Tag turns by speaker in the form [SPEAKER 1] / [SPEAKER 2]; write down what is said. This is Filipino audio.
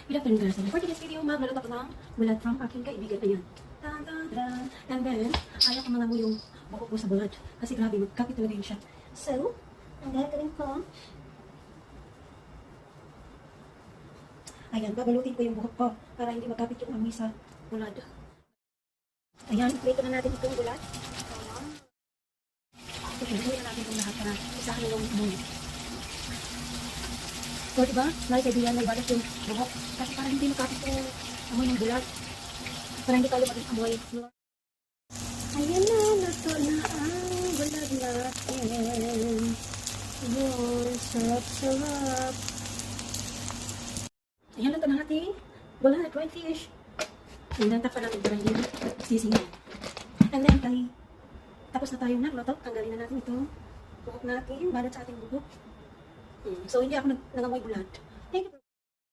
[SPEAKER 1] Good afternoon, guys. For today's video, magluluto ko ng bulad from aking kaibigan. Ayan. Tan, tan, tan. And then, ayaw ko mga mo yung buhok ko sa bulad. Kasi grabe, magkapit talaga yun siya. So, ang gagawin ko, ayan, babalutin ko yung buhok ko para hindi magkapit yung amoy sa bulad. Ayan, prito na natin itong bulad. Ayan. Okay, gawin na natin itong lahat para isahan yung amoy. So, diba? Like idea, may balat yung buhok. Kasi para hindi makapit yung amoy ng bulag. Para hindi tayo mag-amoy. Ayan na, nato na ang bulag natin. Yun, sarap-sarap. Ayan na ito na ating bulag, white fish. And then, takpan natin para hindi sisingin. And then, tapos na tayong nagluto. Tanggalin na natin itong buhok natin, balat sa ating buhok. So, hindi ako nangamoy bulad.